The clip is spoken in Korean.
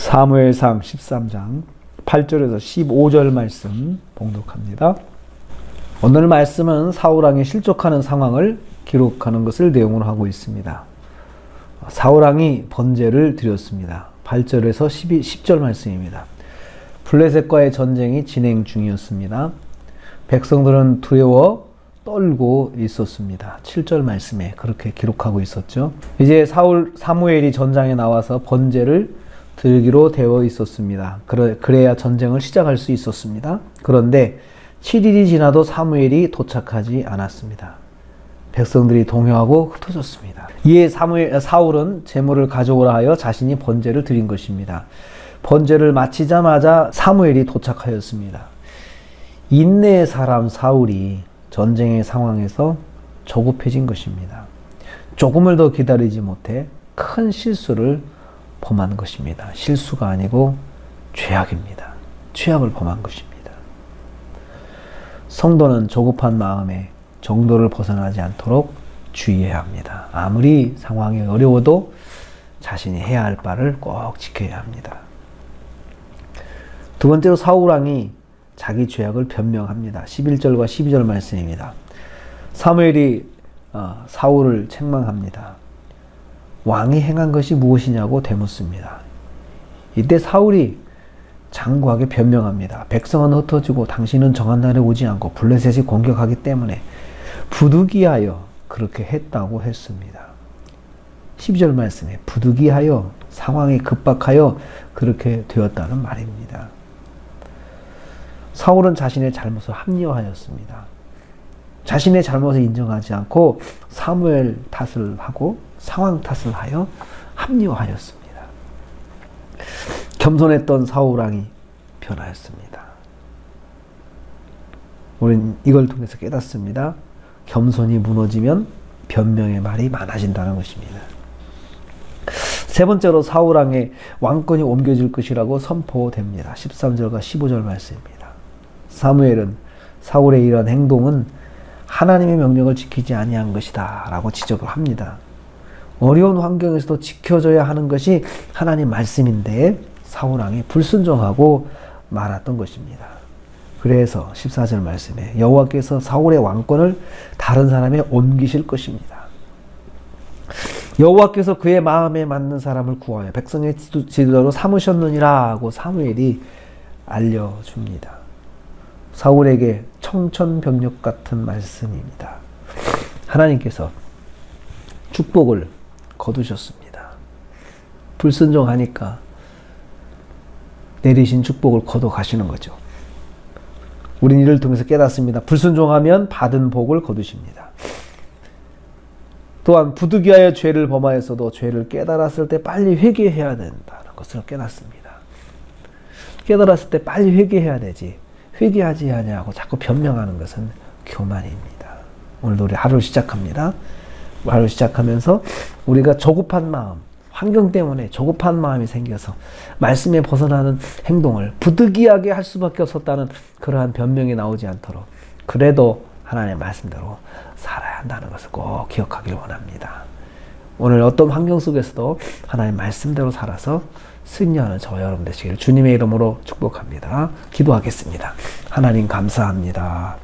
사무엘상 13장 8절에서 15절 말씀 봉독합니다. 오늘 말씀은 사울왕이 실족하는 상황을 기록하는 것을 내용으로 하고 있습니다. 사울왕이 번제를 드렸습니다. 8절에서 10절 말씀입니다. 블레셋과의 전쟁이 진행 중이었습니다. 백성들은 두려워 떨고 있었습니다. 7절 말씀에 그렇게 기록하고 있었죠. 이제 사무엘이 전장에 나와서 번제를 들기로 되어 있었습니다. 그래야 전쟁을 시작할 수 있었습니다. 그런데 7일이 지나도 사무엘이 도착하지 않았습니다. 백성들이 동요하고 흩어졌습니다. 이에 사울은 제물을 가져오라 하여 자신이 번제를 드린 것입니다. 번제를 마치자마자 사무엘이 도착하였습니다. 인내의 사람 사울이 전쟁의 상황에서 조급해진 것입니다. 조금을 더 기다리지 못해 큰 실수를 범한 것입니다. 실수가 아니고 죄악입니다. 죄악을 범한 것입니다. 성도는 조급한 마음에 정도를 벗어나지 않도록 주의해야 합니다. 아무리 상황이 어려워도 자신이 해야 할 바를 꼭 지켜야 합니다. 두 번째로 사울왕이 자기 죄악을 변명합니다. 11절과 12절 말씀입니다. 사무엘이 사울을 책망합니다. 왕이 행한 것이 무엇이냐고 되묻습니다. 이때 사울이 장구하게 변명합니다. 백성은 흩어지고 당신은 정한 날에 오지 않고 블레셋이 공격하기 때문에 부득이하여 그렇게 했다고 했습니다. 12절 말씀에 부득이하여 상황이 급박하여 그렇게 되었다는 말입니다. 사울은 자신의 잘못을 합리화하였습니다. 자신의 잘못을 인정하지 않고 사무엘 탓을 하고 상황 탓을 하여 합리화하였습니다. 겸손했던 사울왕이 변하였습니다. 우리는 이걸 통해서 깨닫습니다. 겸손이 무너지면 변명의 말이 많아진다는 것입니다. 세 번째로 사울왕의 왕권이 옮겨질 것이라고 선포됩니다. 13절과 15절 말씀입니다. 사무엘은 사울의 이러한 행동은 하나님의 명령을 지키지 아니한 것이다 라고 지적을 합니다. 어려운 환경에서도 지켜줘야 하는 것이 하나님 말씀인데 사울왕이 불순종하고 말았던 것입니다. 그래서 14절 말씀에 여호와께서 사울의 왕권을 다른 사람에 옮기실 것입니다. 여호와께서 그의 마음에 맞는 사람을 구하여 백성의 지도자로 삼으셨느니라 하고 사무엘이 알려줍니다. 사울에게 청천벽력 같은 말씀입니다. 하나님께서 축복을 거두셨습니다. 불순종하니까 내리신 축복을 거둬 가시는 거죠. 우린 이를 통해서 깨닫습니다. 불순종하면 받은 복을 거두십니다. 또한 부득이하여 죄를 범하였어도 죄를 깨달았을 때 빨리 회개해야 된다는 것을 깨닫습니다. 깨달았을 때 빨리 회개해야 되지 회개하지 않냐고 자꾸 변명하는 것은 교만입니다. 오늘도 우리 하루를 시작합니다. 하루 시작하면서 우리가 조급한 마음, 환경 때문에 조급한 마음이 생겨서 말씀에 벗어나는 행동을 부득이하게 할 수밖에 없었다는 그러한 변명이 나오지 않도록 그래도 하나님의 말씀대로 살아야 한다는 것을 꼭 기억하길 원합니다. 오늘 어떤 환경 속에서도 하나님의 말씀대로 살아서 승리하는 저와 여러분 되시기를 주님의 이름으로 축복합니다. 기도하겠습니다. 하나님 감사합니다.